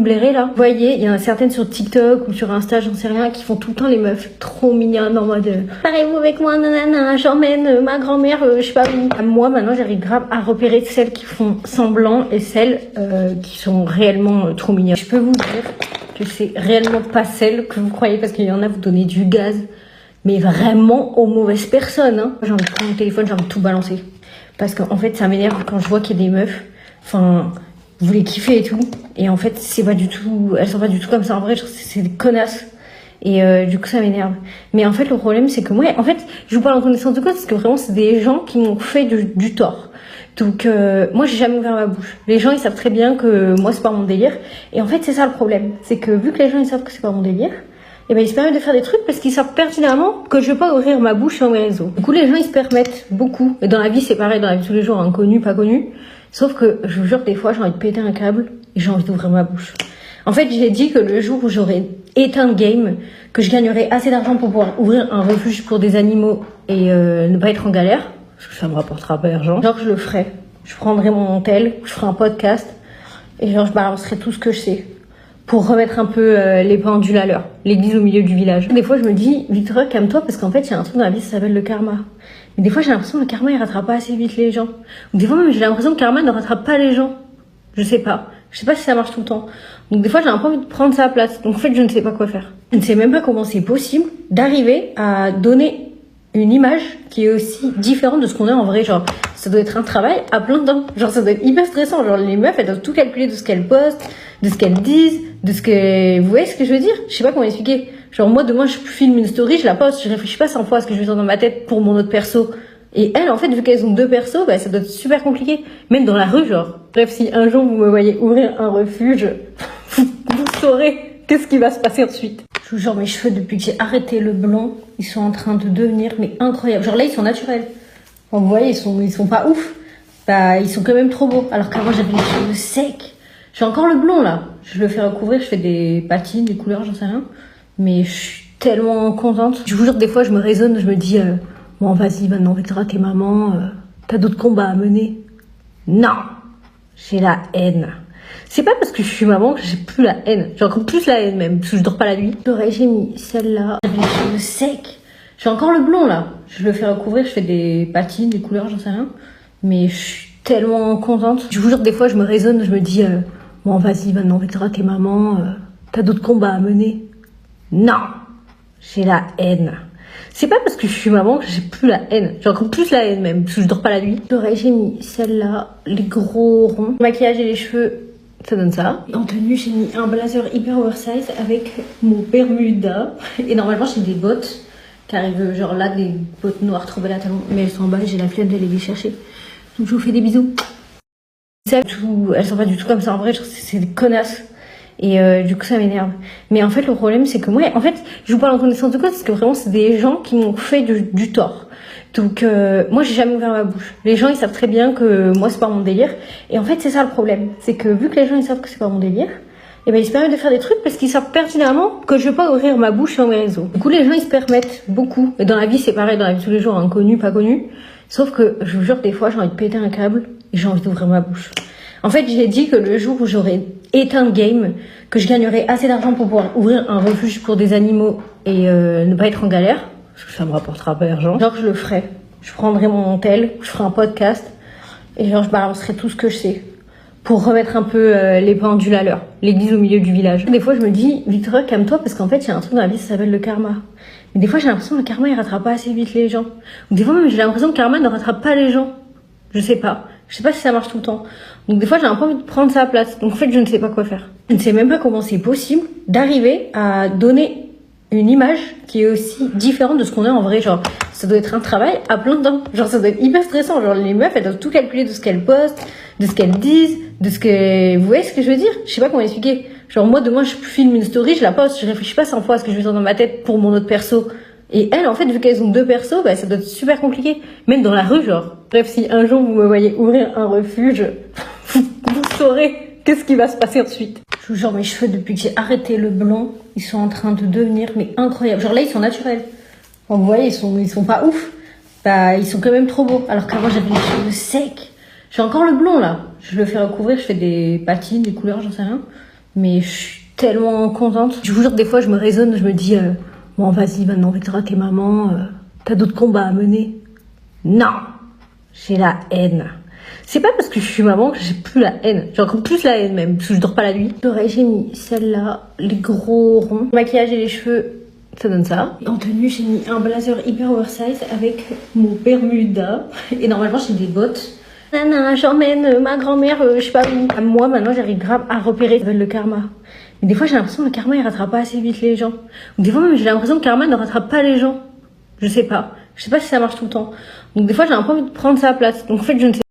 Blairer là, vous voyez, il y en a certaines sur TikTok ou sur Insta, j'en sais rien, qui font tout le temps les meufs trop mignonnes en mode parlez-vous avec moi, nanana, j'emmène ma grand-mère, je sais pas où. Moi maintenant j'arrive grave à repérer celles qui font semblant et celles qui sont réellement trop mignonnes. Je peux vous dire que c'est réellement pas celles que vous croyez parce qu'il y en a vous donnez du gaz, mais vraiment aux mauvaises personnes. Hein. J'ai envie de prendre mon téléphone, j'ai envie de tout balancer parce qu'en fait ça m'énerve quand je vois qu'il y a des meufs, enfin. Vous les kiffez et tout, et en fait c'est pas du tout, elles sont pas du tout comme ça en vrai, c'est des connasses, et du coup ça m'énerve. Mais en fait le problème c'est que moi, en fait je vous parle en connaissance de cause parce que vraiment c'est des gens qui m'ont fait du tort. Donc moi j'ai jamais ouvert ma bouche. Les gens ils savent très bien que moi c'est pas mon délire, et en fait c'est ça le problème, c'est que vu que les gens ils savent que c'est pas mon délire, et ben ils se permettent de faire des trucs parce qu'ils savent pertinemment que je vais pas ouvrir ma bouche sur mes réseaux. Du coup les gens ils se permettent beaucoup, et dans la vie c'est pareil, dans la vie de tous les jours, hein, connu, pas connu. Sauf que, je vous jure, des fois, j'ai envie de péter un câble et j'ai envie d'ouvrir ma bouche. En fait, j'ai dit que le jour où j'aurais éteint le game, que je gagnerais assez d'argent pour pouvoir ouvrir un refuge pour des animaux et ne pas être en galère, parce que ça me rapportera pas d'argent, genre je le ferais. Je prendrais mon tel, je ferais un podcast et genre je balancerais tout ce que je sais pour remettre un peu les pendules à l'heure, l'église au milieu du village. Des fois, je me dis, Victoria, calme-toi parce qu'en fait, il y a un truc dans la vie, ça s'appelle le karma. Mais des fois, j'ai l'impression que le karma, il rattrape pas assez vite les gens. Ou des fois, même, j'ai l'impression que le karma ne rattrape pas les gens. Je sais pas si ça marche tout le temps. Donc des fois, j'ai un peu envie de prendre sa place. Donc en fait, je ne sais pas quoi faire. Je ne sais même pas comment c'est possible d'arriver à donner une image qui est aussi différente de ce qu'on est en vrai. Genre, ça doit être un travail à plein temps. Genre, ça doit être hyper stressant. Genre, les meufs, elles doivent tout calculer de ce qu'elles postent, de ce qu'elles disent, de ce que... Vous voyez ce que je veux dire? Je sais pas comment expliquer. Genre, moi, demain, je filme une story, je la poste, je réfléchis pas 100 fois à ce que je vais dire dans ma tête pour mon autre perso. Et elles, en fait, vu qu'elles ont deux persos, bah, ça doit être super compliqué. Même dans la rue, genre. Bref, si un jour vous me voyez ouvrir un refuge, vous saurez qu'est-ce qui va se passer ensuite. Je vous jure, mes cheveux, depuis que j'ai arrêté le blond, ils sont en train de devenir, mais incroyables. Genre là, ils sont naturels. Bon, vous voyez, ils sont pas ouf. Bah, ils sont quand même trop beaux. Alors qu'avant, j'avais les cheveux secs. J'ai encore le blond, là. Je le fais recouvrir, je fais des patines, des couleurs, j'en sais rien. Mais je suis tellement contente. Je vous jure, des fois, je me raisonne, je me dis, bon, vas-y, maintenant, Victoria, t'es maman, t'as d'autres combats à mener. Non! J'ai la haine. C'est pas parce que je suis maman que j'ai plus la haine. J'ai encore plus la haine même, parce que je dors pas la nuit. L'oreille, j'ai mis celle-là. J'avais les cheveux secs. J'ai encore le blond, là. Je le fais recouvrir, je fais des patines, des couleurs, j'en sais rien. Mais je suis tellement contente. Je vous jure, des fois, je me raisonne, je me dis, bon, vas-y, maintenant, Victoria, t'es maman, t'as d'autres combats à mener. Non! J'ai la haine. C'est pas parce que je suis maman que j'ai plus la haine. J'ai encore plus la haine même, parce que je dors pas la nuit. L'oreille, j'ai mis celle-là, les gros ronds. Le maquillage et les cheveux, ça donne ça. En tenue, j'ai mis un blazer hyper oversize avec mon Bermuda. Et normalement, j'ai des bottes qui arrivent, genre là, des bottes noires trop belles à talons. Mais elles sont en bas, j'ai la flemme d'aller les chercher. Donc je vous fais des bisous. Elles sont pas du tout comme ça en vrai, c'est des connasses. Et du coup ça m'énerve. Mais en fait le problème c'est que moi, en fait je vous parle en connaissance de cause parce que vraiment c'est des gens qui m'ont fait du tort. Donc moi j'ai jamais ouvert ma bouche. Les gens ils savent très bien que moi c'est pas mon délire. Et en fait c'est ça le problème, c'est que vu que les gens ils savent que c'est pas mon délire, et ben ils se permettent de faire des trucs parce qu'ils savent pertinemment que je vais pas ouvrir ma bouche sur mes réseaux. Du coup les gens ils se permettent beaucoup. Et dans la vie c'est pareil, dans la vie de tous les jours, hein, connu, pas connu. Sauf que je vous jure, des fois j'ai envie de péter un câble et j'ai envie d'ouvrir ma bouche. En fait, j'ai dit que le jour où j'aurais éteint le game, que je gagnerais assez d'argent pour pouvoir ouvrir un refuge pour des animaux et ne pas être en galère, parce que ça me rapportera pas d'argent, genre je le ferais. Je prendrais mon tel, je ferais un podcast et genre je balancerais tout ce que je sais pour remettre un peu les pendules à l'heure, l'église au milieu du village. Des fois, je me dis, Victoria, calme-toi parce qu'en fait, il y a un truc dans la vie, ça s'appelle le karma. Mais des fois, j'ai l'impression que le karma, il rattrape pas assez vite les gens. Ou des fois, même, j'ai l'impression que le karma ne rattrape pas les gens. Je sais pas si ça marche tout le temps. Donc des fois, j'ai un peu envie de prendre sa place. Donc en fait, je ne sais pas quoi faire. Je ne sais même pas comment c'est possible d'arriver à donner une image qui est aussi différente de ce qu'on est en vrai. Genre, ça doit être un travail à plein temps. Genre, ça doit être hyper stressant. Genre, les meufs, elles doivent tout calculer de ce qu'elles postent, de ce qu'elles disent, de ce que... Vous voyez ce que je veux dire? Je sais pas comment expliquer. Genre, moi, demain, je filme une story, je la poste, je réfléchis pas 100 fois à ce que je vais dire dans ma tête pour mon autre perso. Et elles, en fait, vu qu'elles ont deux persos, bah, ça doit être super compliqué. Même dans la rue, genre. Bref, si un jour vous me voyez ouvrir un refuge, vous saurez qu'est-ce qui va se passer ensuite. Je vous jure, mes cheveux, depuis que j'ai arrêté le blond, ils sont en train de devenir, mais incroyables. Genre là, ils sont naturels. Bon, vous voyez, ils sont pas ouf. Bah, ils sont quand même trop beaux. Alors qu'avant, j'avais les cheveux secs. J'ai encore le blond, là. Je le fais recouvrir, je fais des patines, des couleurs, j'en sais rien. Mais je suis tellement contente. Je vous jure, des fois, je me raisonne, je me dis, bon, vas-y, maintenant, Victoria, t'es maman, t'as d'autres combats à mener. Non, j'ai la haine. C'est pas parce que je suis maman que j'ai plus la haine. J'ai encore plus la haine même, parce que je dors pas la nuit. L'oreille, j'ai mis celle-là, les gros ronds. Le maquillage et les cheveux, ça donne ça. Et en tenue, j'ai mis un blazer hyper oversize avec mon Bermuda. Et normalement, j'ai des bottes. Nana, j'emmène ma grand-mère, je sais pas où. Moi, maintenant, j'arrive grave à repérer le karma. Mais des fois, j'ai l'impression que le karma, il rattrape pas assez vite les gens. Ou des fois, même, j'ai l'impression que le karma ne rattrape pas les gens. Je sais pas. Je sais pas si ça marche tout le temps. Donc, des fois, j'ai un peu envie de prendre sa place. Donc, en fait, je ne sais pas.